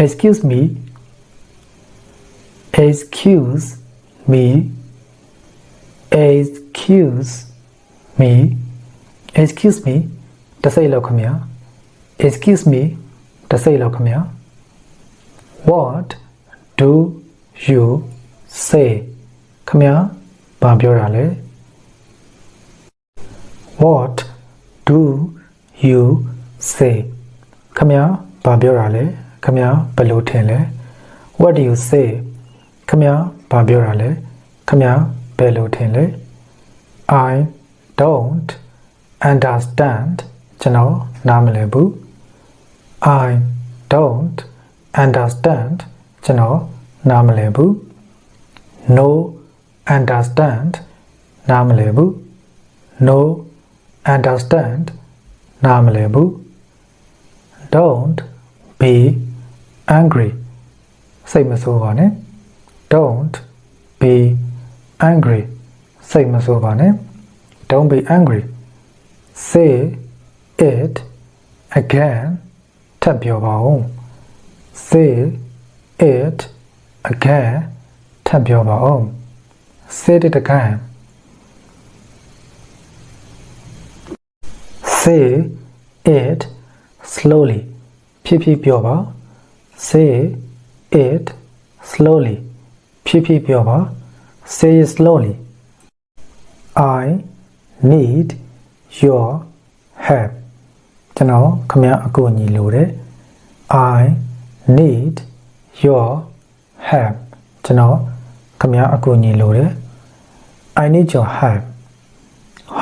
excuse me excuse me excuse me excuse me တစ်စိတ်လောက်ခင်ဗျာ excuse me တစ်စိတ်လောက်ခင်ဗျာ what do you say ခင်ဗျာဘာပြောတာလဲ what do you say ခင်ဗျာဘာပြောတာလဲခင်ဗျာဘယ်လိုထင်လဲ what do you say ခင်ဗျာဘာပြောတာလဲခင်ဗျာဘယ်လိုထင်လဲ I don't understand ကျွန်တော်နားမလည်ဘူး I don't understand ကျွန်တော်နားမလည်ဘူး no understand နားမလည်ဘူး no understand နားမလည်ဘူး don't be angry စိတ်မဆိုးပါနဲ့ don't be angry စိတ်မဆိုးပါနဲ့ don't be angry say it again ထပ်ပြောပါဦး say it again ထပ်ပြောပါဦး say it again say it slowly ဖြည်းဖြည်းပြောပါ say it slowly ဖြည်းဖြည်းပြောပါ say it slowly I need your help ကျွန်တော်ခင်ဗျားအကူအညီလိုတယ် I need your help ကျွန်တော်ခင်ဗျားအကူအညီလိုတယ် I need your help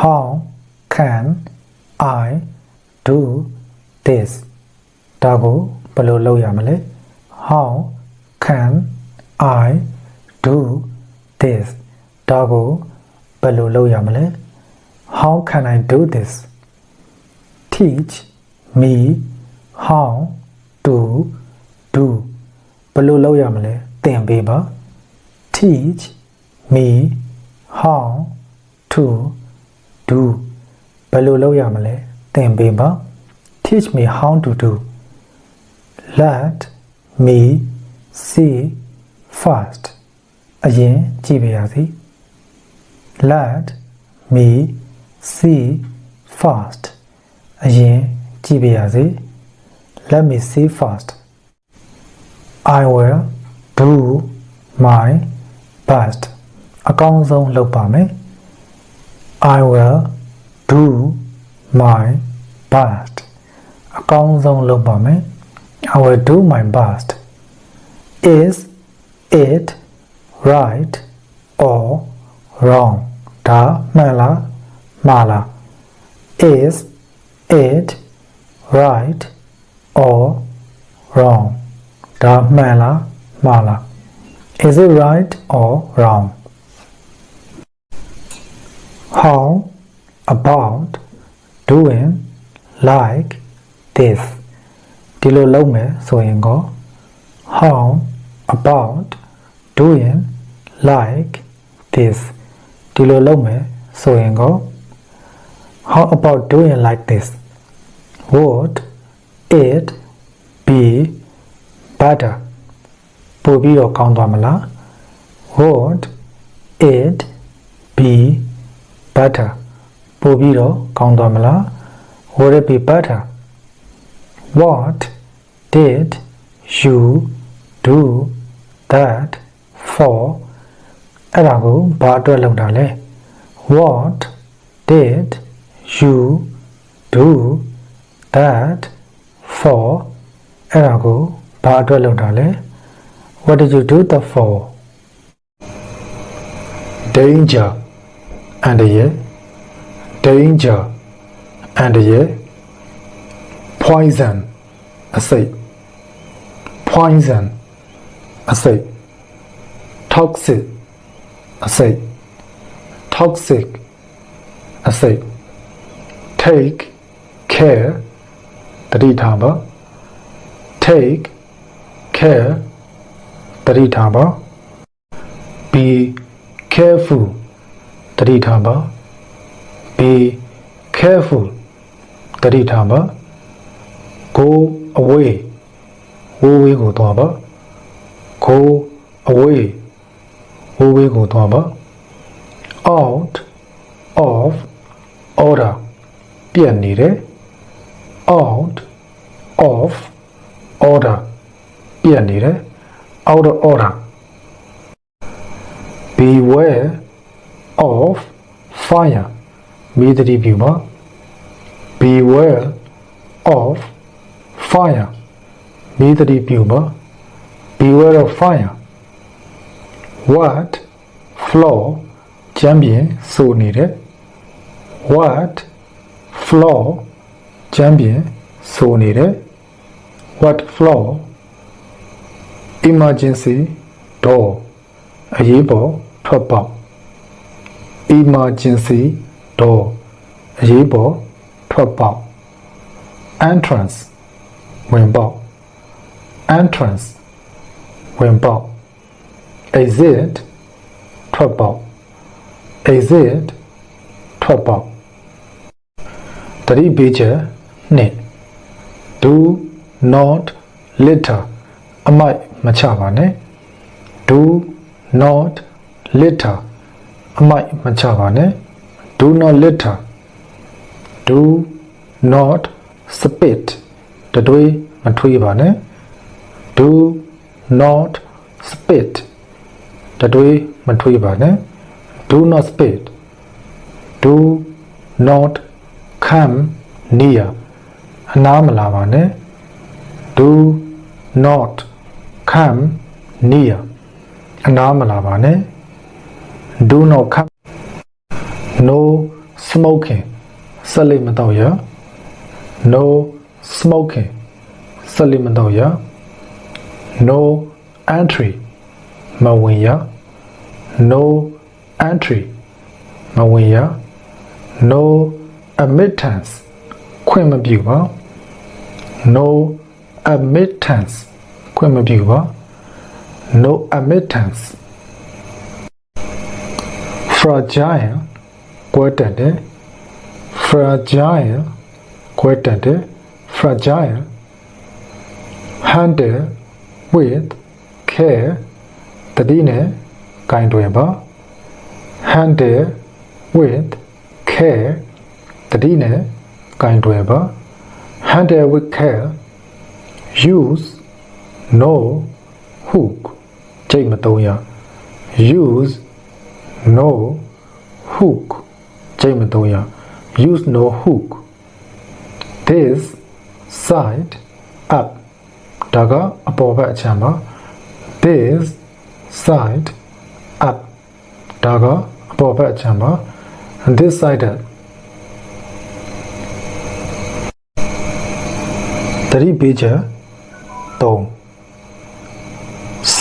how can I do this ဒါကိုဘယ်လိုလုပ်ရမလဲ how can I do this ဒါကိုဘယ်လိုလုပ်ရမလဲ how can I do this teach me how to do ဘယ်လိုလုပ်ရမလဲသင်ပေးပါ teach me how to do ဘယ်လိုလုပ်ရမလဲသင်ပေးပါ teach me how to do let me see first အရင်ကြည့်ပါရစေ let me see first အရင်ကြည့်ပါရစေ let me see first I will do my best အကောင်းဆုံးလုပ်ပါမယ် I will do my best အကောင်းဆုံးလုပ်ပါမယ် I will do my best is it right or wrong ဒါမှန်လားမှားလား is it right or wrong ဒါမှန်လားမှားလား is it right or wrong how about doing like this ဒီလိုလုပ်မယ်ဆိုရင်ကော how about doing like this ဒီလိုလုပ်မယ်ဆိုရင်ကော how about doing like this would it be better ပို့ပြီးတော့ကောင်းသွားမလား would it be better ပို့ပြီးတော့ကောင်းသွားမလား would it be better what did you do that for အဲ့ဒါကိုဘာအတွက်လုပ်တာလဲ what did you do that for အဲ့ဒါကိုဘာအတွက်လုပ်တာလဲ what did you do that for danger and yeah danger and yeah poison အဆိပ် poison အဆိပ် toxic အဆိပ် toxic အဆိပ် take care တတိထားပါ take care တတိထားပါ be careful တတိထားပါ be careful တတိထားပါ go away woo go to ba. Go away. Woo go to ba. Out of order. ပြတ်နေတယ် out of order ပြတ်နေတယ် out of order beware of fire မိသတိပြုပါ beware of fire မိသတိပြုပါ beware of fire what floor ကျမ်းပြင်ဆိုနေတယ် what floor ကျမ်းပြင်ဆိုနေတယ် what floor emergency door အရေးပေါ်ထွက်ပေါက် emergency door အရေးပေါ်ထွက်ပေါက် entrance ဝင်ပေါက် entrance ဝင်ပေါက် exit ထွက်ပေါက် exit ထွက်ပေါက်တတိပေးချက်နှစ် do not litter အမိုက်မချပါနဲ့ do not litter အမိုက်မချပါနဲ့ do not litter do not spit တတွေးမထွေးပါနဲ့ do not spit တတွေးမထွေးပါနဲ့ do not spit do not come near အနားမလာပါနဲ့ do not come near အနားမလာပါနဲ့ do not come no smoking ဆက်လက်မတော့ရ no smoking ဆက်လက်မတော့ရ no entry မဝင်ရ no entry မဝင်ရ no admittance ခွင့်မပြုပါ no admittance ခွင့်မပြုပါ no admittance fragile ကွဲတက်တယ် fragile ကွဲတက်တယ် fragile handle with care တတိနဲ့ကင်တွယ်ပါ handle with care တတိနဲ့ကင်တွယ်ပါ handle with care use no hook ချိန်မသုံးရ use no hook ချိန်မသုံးရ use no hook this side up ဒါကအပေါ်ဘက်အချမ်းပါ this side up ဒါကအပေါ်ဘက်အချမ်းပါ this side up တတိပေးချက်3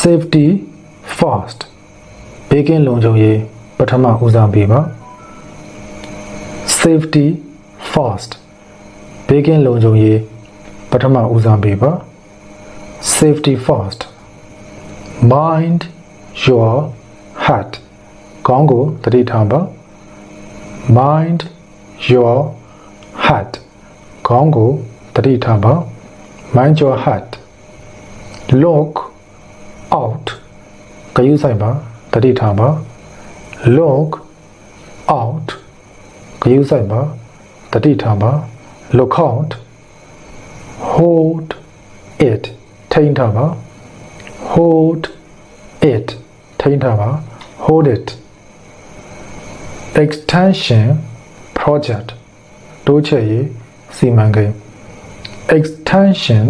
safety first ဘေးကင်းလုံခြုံရေးပထမဦးစားပေးပါ safety first ဘေးကင်းလုံခြုံရေးပထမဦးစားပေးပါ safety first mind your heart ခေါင်းကိုသတိထားပါ mind your heart ခေါင်းကိုသတိထားပါ mind your heart look out ဂရုစိုက်ပါသတိထားပါ look out ဂရုစိုက်ပါသတိထားပါ look out hold it ထိန်းထားပါ hold it ထိန်းထားပါ hold it extension project တိုးချဲ့ရေးစီမံကိန်း extension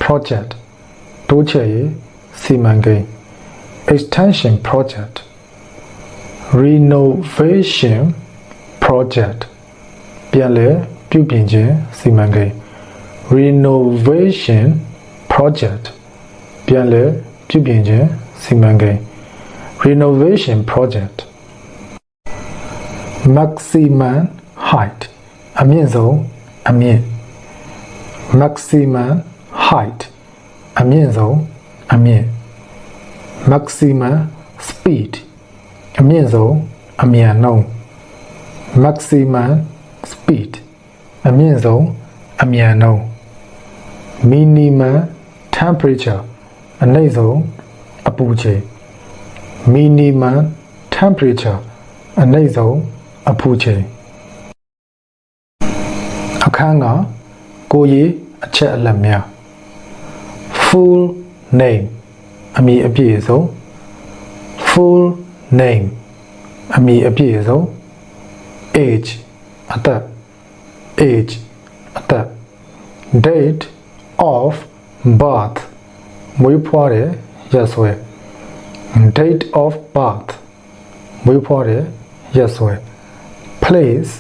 project တိုးချဲ့ရေးစီမံကိန်း extension project renovation project ပြန်လည်ပြုပြင်ခြင်းစီမံကိန်း renovation project ပြန်လည်ပြုပြင်ခြင်းစီမံကိန်း renovation project maximum height အမြင့်ဆုံးအမြင့် maximum height အမြင့်ဆုံးအမြင့် maximum speed အမြင့်ဆုံးအမြန်နှုန်း maximum speed အမြင့်ဆုံးအမြန်နှုန်း minimum temperature အနည်းဆုံးအပူချိန် minimum temperature အနည်းဆုံးအပူချိန်အခန်းကကိုရေးအချက်အလက်များ full name အမည်အပြည့်အစုံ full name အမည်အပြည့်အစုံ age အသက် age အသက် date of birth မွေးဖွားတဲ့ရက်စွဲ date of birth မွေးဖွားတဲ့ရက်စွဲ place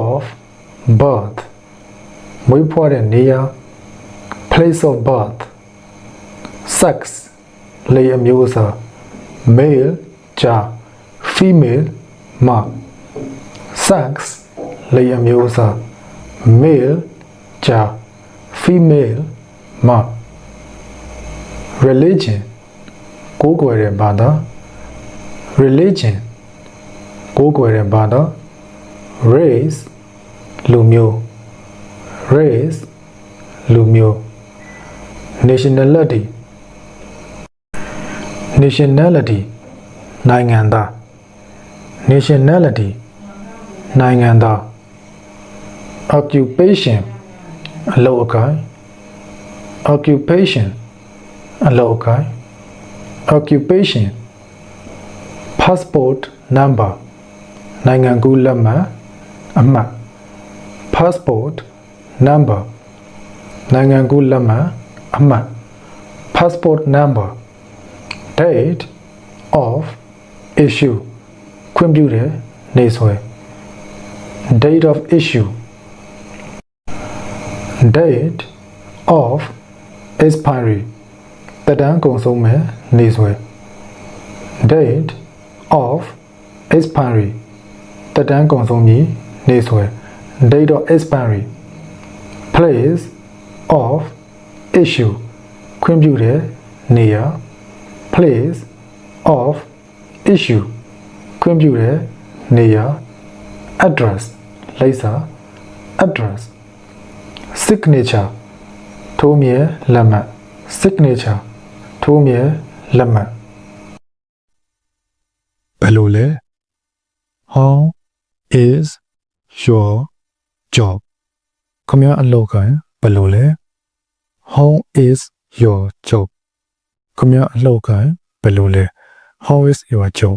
of birth မွေးဖွားတဲ့နေရာ place of birth sex လေအမျိုးအစား male ကျား female မ sex လေအမျိုးအစား male ကျား female မ religion ကိုးကွယ်တဲ့ဘာသာ religion ကိုးကွယ်တဲ့ဘာသာ race လူမျိုး race လူမျိုး nationality nationality နိုင်ငံသား nationality နိုင်ငံသား occupation အလုပ်အကိုင် occupation အလုပ်အကိုင် occupation passport number နိုင်ငံကူးလက်မှတ်အမှတ် passport number နိုင်ငံကူးလက်မှတ်အမှတ် passport number date of issue ခွင့်ပြုတဲ့နေ့စွဲ date of issue date of expiry သက်တမ်းကုန်ဆုံးမဲ့နေ့စွဲ date of expiry သက်တမ်းကုန်ဆုံးမည်နေ့စွဲ date of expiry place of issue ခွင့်ပြုတဲ့နေရာ place of issue ခွင့်ပြုတဲ့နေရာ address လိပ်စာ address signature ထိုးမြဲလက်မှတ် signature ထိုးမြဲလက်မှတ်ဘယ်လိုလဲ how is your job ခမရအလုပ်ကိုင်ဘယ်လိုလဲ how is your job ခမရအလုပ်ကိုင်ဘယ်လိုလဲ how is your job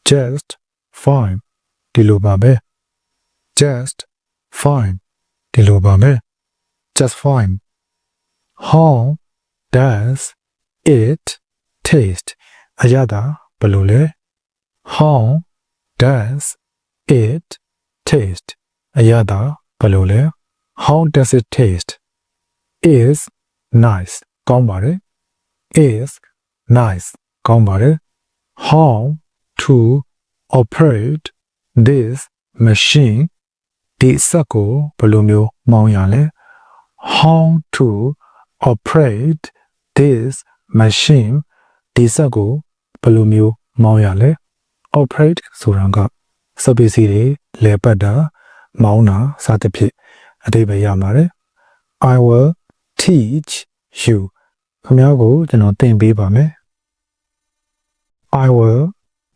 just fine ဒီလိုပါပဲ just fine ဒီလိုပါပဲ just fine how does it taste အရသာဘယ်လိုလဲ how does it taste အရသာဘယ်လိုလဲ how does it taste is nice ကောင်းပါတယ် is nice ကောင်းပါတယ် how to operate this machine ဒီစက်ကိုဘယ်လိုမျိုးမောင်းရလဲ how to operate this machine ဒီစက်ကိုဘယ်လိုမျိုးမောင်းရလဲ operate ဆိုတာကစက်ပစ္စည်းတွေလဲပတ်တာမောင်းတာစသဖြင့်အဓိပ္ပာယ်ရပါတယ် I will teach you ခင်ဗျားကိုကျွန်တော်သင်ပေးပါမယ် I will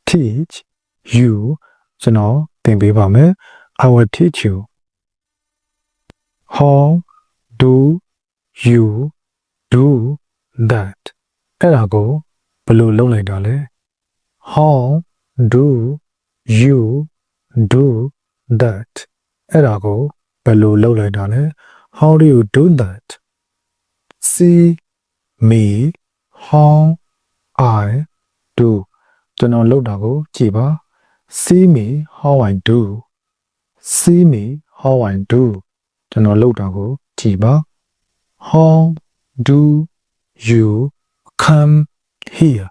teach you ကျွန်တော်သင်ပေးပါမယ် I will teach you how do you do that အဲ့ဒါကိုဘယ်လိုလုပ်လိုက်တာလဲ how do you do that အဲ့ဒါကိုဘယ်လိုလုပ်လိုက်တာလဲ how do you do that see me how I do ကျွန်တော်လုပ်တာကိုကြည့်ပါ see me how I do see me how I do ကျွန်တော်လုပ်တာကိုကြည့်ပါ how do you come here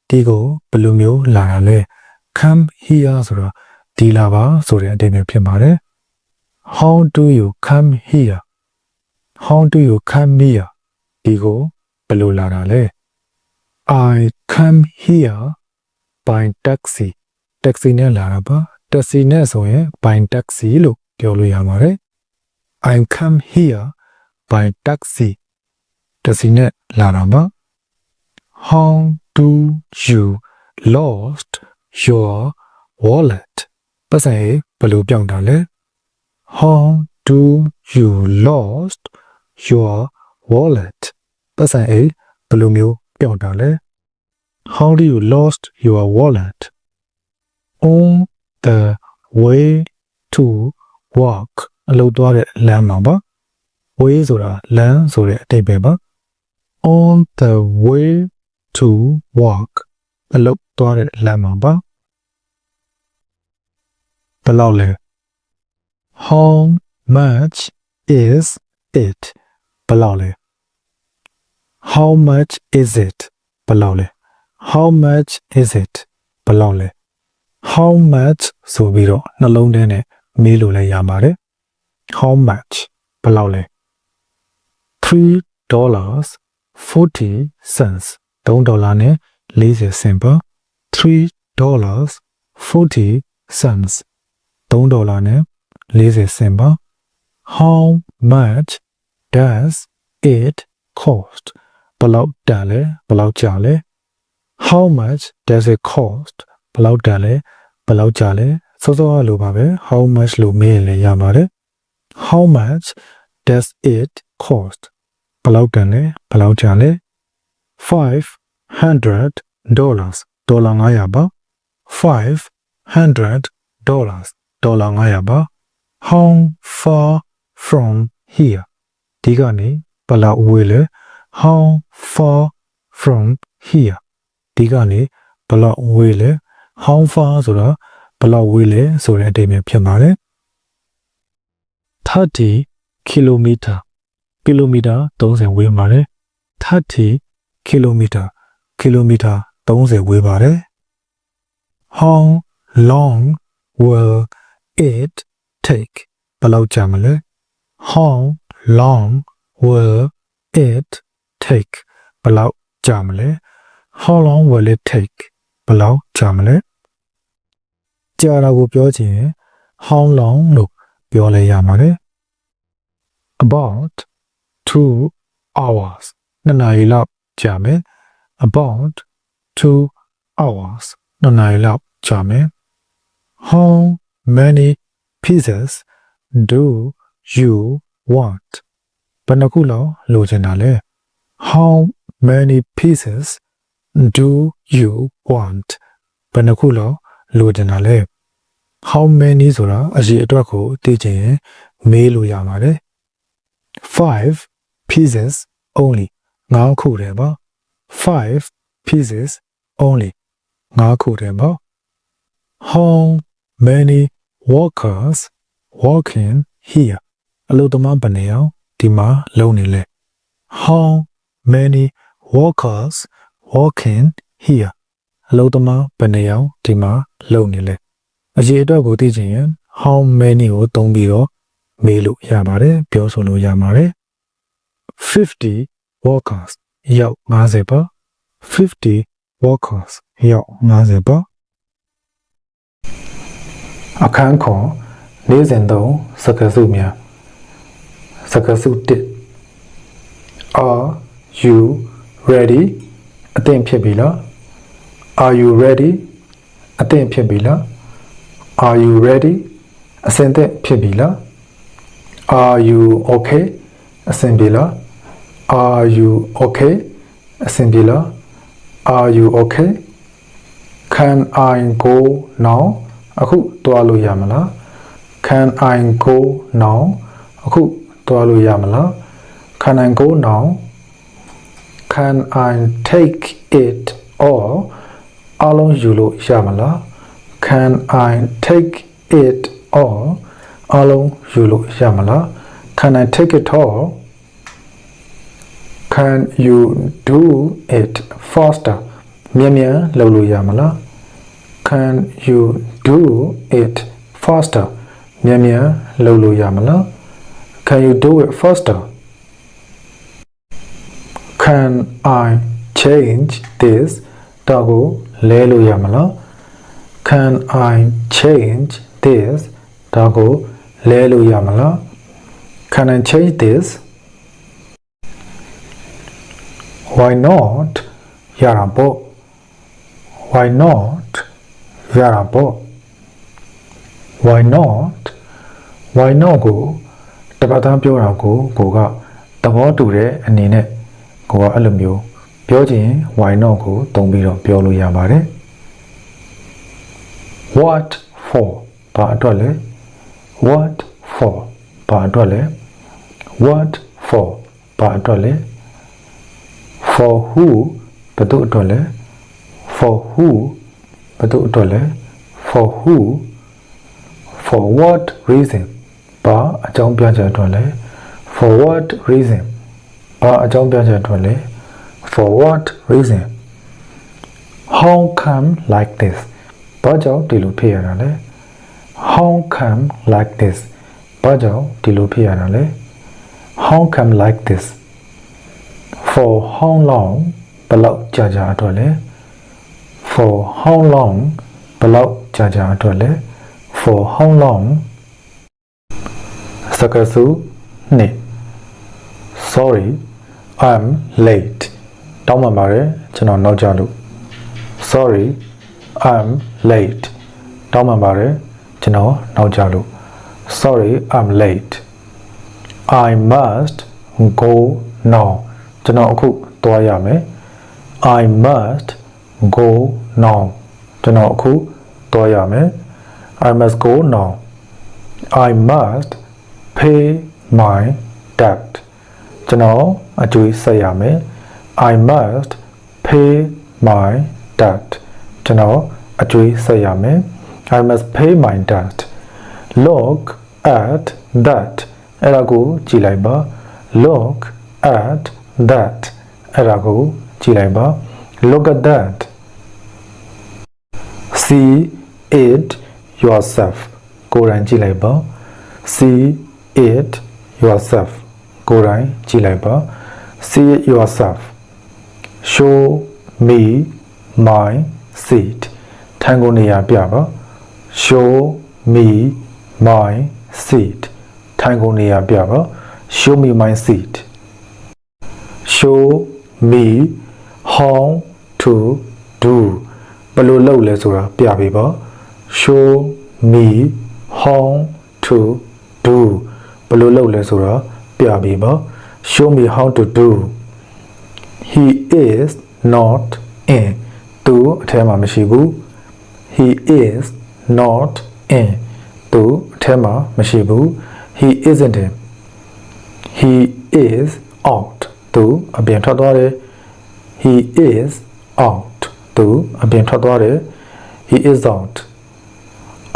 ဒီကိုဘယ်လိုမျိုးလာရလဲ come here ဆိုတာဒီလာပါဆိုတဲ့အဓိပ္ပာယ်ဖြစ်ပါတယ် how do you come here how do you come here ဒီကိုဘယ်လိုလာတာလဲ I come here by taxi taxi နဲ့လာတာပါ taxi နဲ့ဆိုရင် by taxi လို့ပြောလို့ရပါတယ် I come here by taxi တစ်စီနဲ့လာတာပါ How do you lost your wallet ပတ်စံရေးဘယ်လိုပြောင်းတာလဲ How do you lost your wallet ပတ်စံရေးဘယ်လိုမျိုးပြောင်းတာလဲ How do you lost your wallet on the way to work အလုပ်သွားတဲ့လမ်းမှာပါ way ဆိုတာလမ်းဆိုတဲ့အဓိပ္ပာယ်ပါ on the way to work အလုပ်သွားတဲ့လမ်းမှာပါဘယ်လောက်လဲ How much is it ဘယ်လောက်လဲ How much is it ဘယ်လောက်လဲ How much is it ဘယ်လောက်လဲ How much ဆိုပြီးတော့နှလုံးထဲနဲ့မေးလို့လည်းရပါတယ် How much ဘယ်လောက်လဲ $3.40 $3 နဲ့40 cent ပါ $3.40 $3 နဲ့40 cent ပါ How much does it cost ဘယ်လောက်တန်လဲဘယ်လောက်ကျလဲ How much does it cost ဘယ်လောက်တန်လဲဘယ်လောက်ကျလဲစောစောလိုပါပဲ How much လို့မေးရင်လည်းရပါတယ် How much does it cost ဘယ်လောက်တန်လဲဘယ်လောက်ကျလဲ$500 $500 ပါ$500 $500 ပါ How far from here ဒီကနေဘယ်လောက်ဝေးလဲ How far from here ဒီကနေဘယ်လောက်ဝေးလဲ How far ဆိုတာဘယ်လောက်ဝေးလဲဆိုတဲ့အဓိပ္ပာယ်ဖြစ်ပါတယ်30 kilometer 30 ဝေးပါတယ်30 kilometer 30 ဝေးပါတယ် How long will it take ဘယ်လောက်ကြာမလဲ How long will it take ဘယ်လောက်ကြာမလဲ How long will it take ဘယ်လောက်ကြာမလဲကြာတာကိုပြောချင်ရင် How long လို့ပြောလဲရပါတယ် About 2 hours 2 နာရီလောက်ကြာမယ် About 2 hours 2 နာရီလောက်ကြာမယ် How many pieces do you want ဘယ်နှခုလောက်လိုချင်တာလဲ How many pieces do you want ဘယ်နှခုလောက်လိုချင်တာလဲ How many ဆိုတာအရေးအတွက်ကိုသိချင်ရင်မေးလို့ရပါတယ် 5 pieces only 9ခုတည်းပါ5 pieces only 9ခုတည်းပါ How many workers working here အလုပ်သမားဘယ်နှယောက်ဒီမှာလုပ်နေလဲ How many workers working here အလုပ်သမားဘယ်နှယောက်ဒီမှာလုပ်နေလဲအရေးအတွက်ကိုသိချင်ရင် how many ကိုသုံးပြီးတော့မေးလို့ရပါတယ်ပြောဆိုလို့ရပါတယ်50 workers ရောက်50ပါ50 workers ရောက်50ပါအခန်းခွန်နေ့စဉ်သုံးစကားစုများစကားစု1 Are you ready အသင့်ဖြစ်ပြီလား Are you ready အသင့်ဖြစ်ပြီလား Are you ready အဆင်သင့်ဖြစ်ပြီလား Are you okay အဆင်ပြေလား Are you okay အဆင်ပြေလား Are you okay Can I go now အခုသွားလို့ရမလား Can I go now အခုသွားလို့ရမလား Can I go now Can I take it or အားလုံးယူလို့ရမလား Can I take it or အားလုံးယူလို့ရမလား Can I take it all Can you do it faster မြန်မြန်လုပ်လို့ရမလား Can you do it faster မြန်မြန်လုပ်လို့ရမလား Can you do it faster Can I change this တော့ကိုလဲလို့ရမလား Can I change this တော့ကိုလဲလို့ရမလား Can I change this Why not? ရတာပေါ့ Why not? ရတာပေါ့ Why not? Why not ကိုတပတ်သားပြောတာကိုကသဘောတူတဲ့အနေနဲ့ကိုကအဲ့လိုမျိုးပြောချင် why not ကိုသုံးပြီးတော့ပြောလို့ရပါတယ် What for ဘာအတွက်လဲ What for ဘာအတွက်လဲ What for ဘာအတွက်လဲ For who ဘယ်သူအတွက်လဲ For who ဘယ်သူအတွက်လဲ For who For what reason ဘာအကြောင်းပြချက်အတွက်လဲ For what reason ဘာအကြောင်းပြချက်အတွက်လဲ For what reason How come like this ဘာကြောင့်ဒီလိုဖြစ်ရတာလဲ How come like this ဘာကြောင့်ဒီလိုဖြစ်ရတာလဲ How come like this For how long ဘယ်လောက်ကြာအတွက်လဲ For how long ဘယ်လောက်ကြာအတွက်လဲ For how long စကားစုနှစ် Sorry I'm late တောင်းပန်ပါတယ်ကျွန်တော်နောက်ကျလို့ Sorry I'm late တောင်းပန်ပါတယ်ကျွန်တော်နောက်ကျလို့ Sorry I'm late I must go now ကျွန်တော်အခုသွားရမယ် I must go now ကျွန်တော်အခုသွားရမယ် I must go now I must pay my debt ကျွန်တော်အကျွေးဆက်ရမယ် I must pay my debt ကျွန်တော်အကျွေးဆက်ရမယ် I must pay my debt Look at that အဲ့ဒါကိုကြည့်လိုက်ပါ Look at that အဲ့ဒါကိုကြည့်လိုက်ပါ Look at that See it yourself ကိုယ်တိုင်ကြည့်လိုက်ပါ See it yourself ကိုယ်တိုင်ကြည့်လိုက်ပါ See it yourself Show me my seat ထိုင်ကုန်နေရာပြပါ Show me my seat ထိုင်ကုန်နေရာပြပါ Show me my seat Show me how to do ဘယ်လိုလုပ်လဲဆိုတာပြပေးပါ Show me how to do ဘယ်လိုလုပ်လဲဆိုတာပြပေးပါ Show me how to do He is not in သူအထဲမှာမရှိဘူး He is not in သူအထဲမှာမရှိဘူး He isn't in He is out သူအပြင်ထွက်သွားတယ် He is out သူအပြင်ထွက်သွားတယ် He is out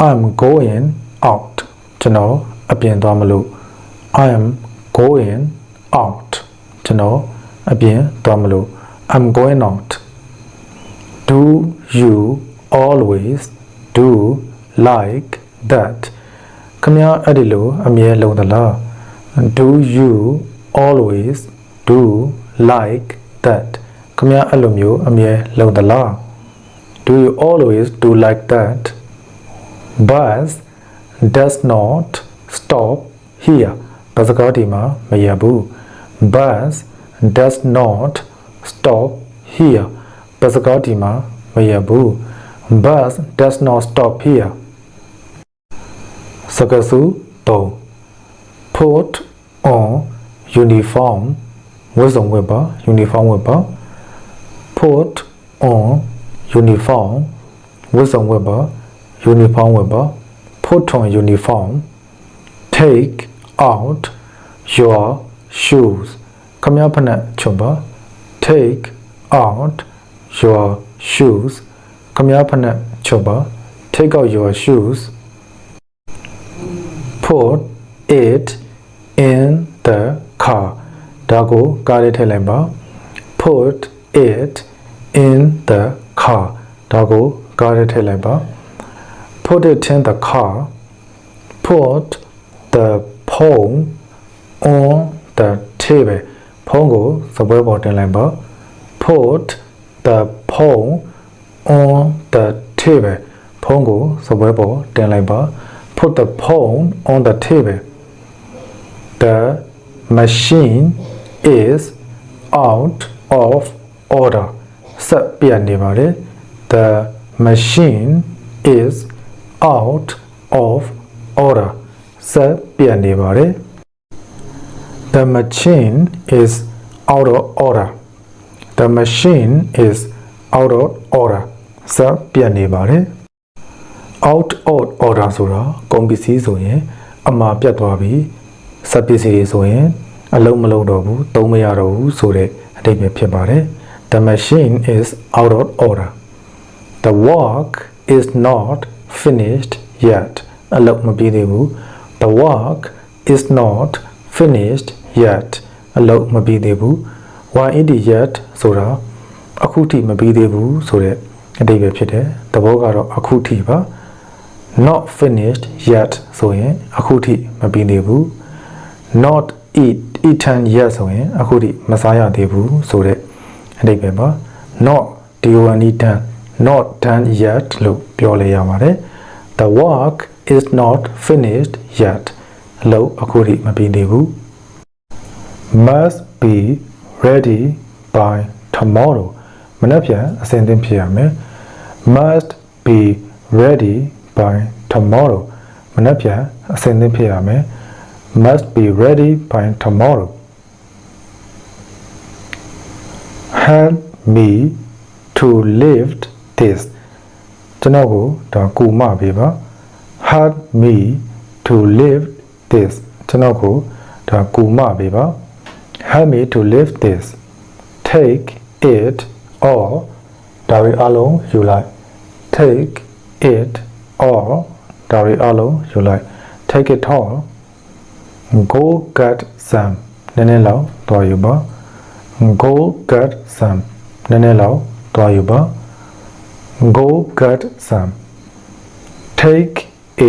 I'm going out ကျွန်တော်အပြင်သွားမလို့ I am going out ကျွန်တော်အပြင်သွားမလို့ I'm going out Do you always do like that ခမအဲ့ဒီလိုအမြဲလုံးသလား Do you always do like that ခမအဲ့လိုမျိုးအမြဲလုံးသလား Do you always do like that Bus does not stop here ဘတ်စကားဒီမှာမရပ်ဘူး Bus does not stop here ဘတ်စကားဒီမှာမရပ်ဘူး Bus does not stop here စကားစု3 Put on uniform ဝတ်စုံဝတ်ပါ uniform ဝတ်ပါ Put on uniform ဝတ်စုံဝတ်ပါ uniform ဝတ်ပါ Put on uniform Take out your shoes ခမဖနက်ချွန်ပါ Take out your shoes ခမဖနက်ချွန်ပါ Take out your shoes Put it in the car ဒါကိုကားထဲထည့်လိုက်ပါ Put it in the car ဒါကိုကားထဲထည့်လိုက်ပါ Put it in the car Put the phone on the table ဖုန်းကိုစပွဲပေါ်တင်လိုက်ပါ Put the phone on the table ဖုန်းကိုစပွဲပေါ်တင်လိုက်ပါ Put the phone on the table The machine is out of order ဆက်ပြနေပါတယ် the machine is out of order ဆက်ပြနေပါတယ် the machine is out of order the machine is out of order ဆက်ပြနေပါတယ် out of order ဆိုတာကုန်ပစ္စည်းဆိုရင်အမှားပြတ်သွားပြီစက်ပစ္စည်းတွေဆိုရင်အလုံးမလုံးတော့ဘူးသုံးမရတော့ဘူးဆိုတဲ့အဓိပ္ပာယ်ဖြစ်ပါတယ် the machine is out of order the work is not finished yet အလုပ်မပြီးသေးဘူး the work is not finished yet အလုပ်မပြီးသေးဘူး why it yet ဆိုတာအခုထိမပြီးသေးဘူးဆိုတဲ့အဓိပ္ပာယ်ဖြစ်တယ်သဘောကတော့အခုထိပါ not finished yet ဆိုရင်အခုထိမပြီးသေးဘူး not eaten yet ဆိုရင်အခုထိမစားရသေးဘူးဆိုတဲ့အဓိပ္ပာယ်ပါ not done not done yet လို့ပြောလဲရပါတယ် the work is not finished yet အလုပ်အခုထိမပြီးသေးဘူး must be ready by tomorrow မနက်ဖြန်အဆင်သင့်ဖြစ်ရမယ် must be ready by tomorrow မနက်ဖြန်အဆင်သင့်ဖြစ်ရမယ် must be ready by tomorrow help me to lift this ကျွန်တော်ကိုဒါကူမပေးပါ help me to lift this ကျွန်တော်ကိုဒါကူမပေးပါ help me to lift this take it or ဒါရီအလုံးယူလိုက် take it or ဒါရီအလုံးယူလိုက် take it all go get some နည်းနည်းလောက်သွားယူပါ go get some နည်းနည်းလောက်သွားယူပါ go get some take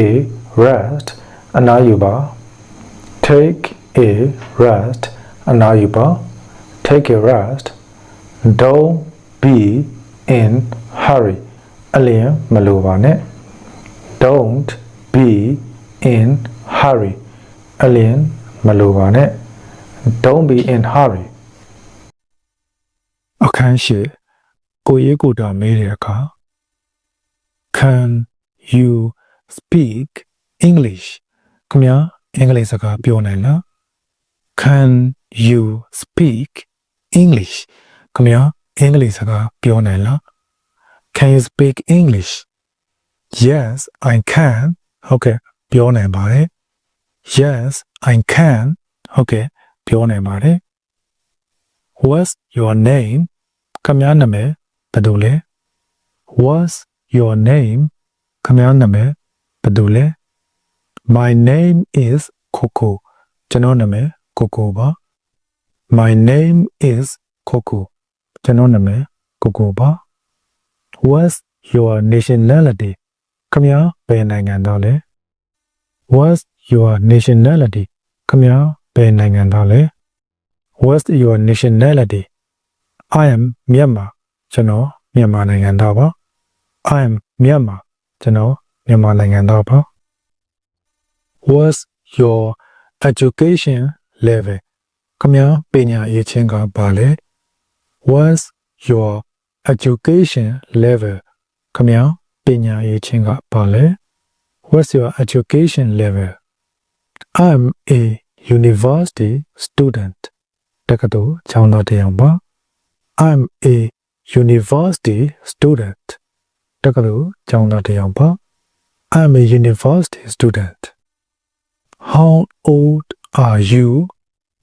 a rest အနားယူပါ take a rest အနားယူပါ take a rest don't be in hurry အလျင်မလိုပါနဲ့ don't be in hurry အလျင်မလိုပါနဲ့ don't be in hurry အခန်းရှိကိုရေးကိုတာမေးတဲ့အခါ Can you speak English ခင်ဗျာအင်္ဂလိပ်စကားပြောနိုင်လား Can you speak English ခင်ဗျာအင်္ဂလိပ်စကားပြောနိုင်လား Can you speak English Yes I can ဟုတ်ကဲ့ပြောနိုင်ပါတယ် Yes I can ဟုတ်ကဲ့ပြောနိုင်ပါတယ် What's your name ခင်ဗျာနာမည်ဘယ်လိုလဲ What's your name ခင်ဗျာနာမည်ဘယ်လိုလဲ My name is Coco ကျွန်တော်နာမည် Coco ပါ My name is Coco ကျွန်တော်နာမည် Coco ပါ What's your nationality ခင်ဗျာဘယ်နိုင်ငံသားလဲ What's your nationality ခင်ဗျာဘယ်နိုင်ငံသားလဲ What's your nationality I am Myanmar ကျွန်တော်မြန်မာနိုင်ငံသားပါ I am Myanmar ကျွန်တော်မြန်မာနိုင်ငံသားပါ What's your education level ခင်ဗျာပညာရေးချင်းကဘာလဲ What's your education level ခင်ဗျာပညာရေးချင်းကဘာလဲ What's your education level I'm a university student တက္ကသိုလ်ကျောင်းသားတစ်ယောက်ပါ I'm a university student တက္ကသိုလ်ကျောင်းသားတစ်ယောက်ပါ I'm a university student How old are you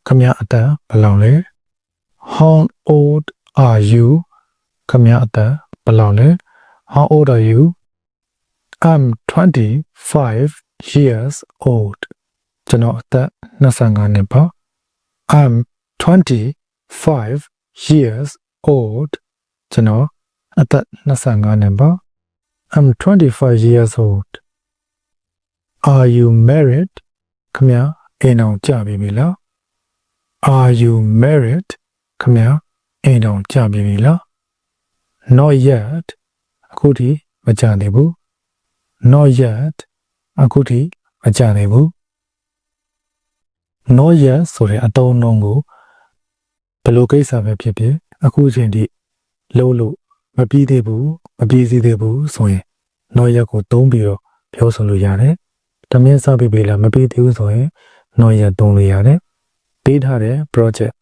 ခင်ဗျာအသက်ဘယ်လောက်လဲ How old are you ခင်ဗျာအသက်ဘယ်လောက်လဲ How old are you I'm 25 years old ကျွန်တော်အသက်25နှစ်ပါ I'm 25 years old ကျွန်တော်အသက်25နှစ်ပါ I'm 25 years old Are you married ခင်ဗျာအိမ်အောင်ကြပြီလား Are you married ခင်ဗျာအိမ်အောင်ကြပြီလား Not yet အခုထိမကြသေးဘူး Not yet အခုထိမကြသေးဘူး Not yet ဆိုတဲ့အသုံးအနှုန်းကိုဘယ်လိုကိစ္စပဲဖြစ်ဖြစ် အခုချိန်ထိလုံးလို့မပြီးသေးဘူးမပြီးသေးသေးဘူးဆိုရင်နော်ရက်ကိုသုံးပြီးတော့ပြောဆိုလို့ရတယ်တမင်းစပေးပေးလားမပြီးသေးဘူးဆိုရင်နော်ရက်သုံးလို့ရတယ်ပေးထားတဲ့ project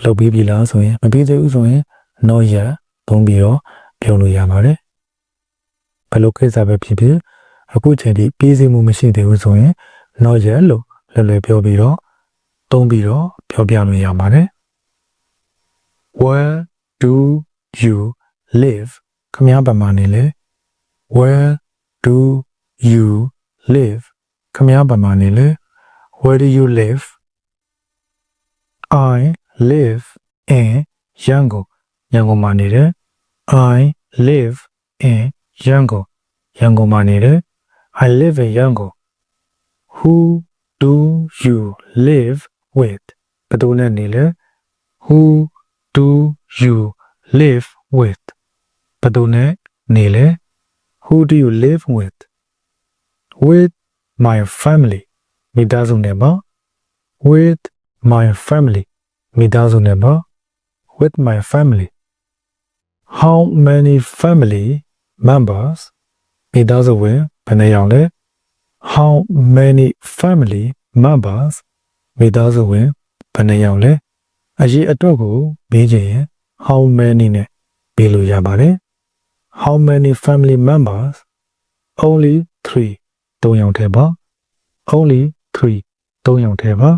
လုပ်ပြီးပြီလားဆိုရင်မပြီးသေးဘူးဆိုရင်နော်ရက်သုံးပြီးတော့ပြောလို့ရပါတယ်ဘယ်လိုကိစ္စပဲဖြစ်ဖြစ်အခုချိန်ထိပြီးစီးမှုမရှိသေးဘူးဆိုရင်နော်ရက်လို့လွယ်ပြောပြီးတော့သုံးပြီးတော့ပြောပြလို့ရပါတယ် Where do you live ခမည်းဘာမှနေလဲ Where do you live ခမည်းဘာမှနေလဲ Where do you live I live in Yangon ရန်ကုန်မှာနေတယ် I live in Yangon ရန်ကုန်မှာနေတယ် I live in Yangon Who do you live with ဘယ်သူနဲ့နေလဲ Who do you live with ဘယ်သူနဲ့နေလဲ Who do you live with my family မိသားစုနဲ့ပါ with my family မိသားစုနဲ့ပါ with my family How many family members မိသားစုဝင်ဘယ်နှယောက်လဲ How many family members မိသားစုဝင်ဘယ်နှယောက်လဲအရေးအတွက်ကိုမေးချင်ရင် how many နဲ့ပေးလို့ရပါတယ် How many family members only 3 3ယောက်ထဲပါ only 3 3ယောက်ထဲပါ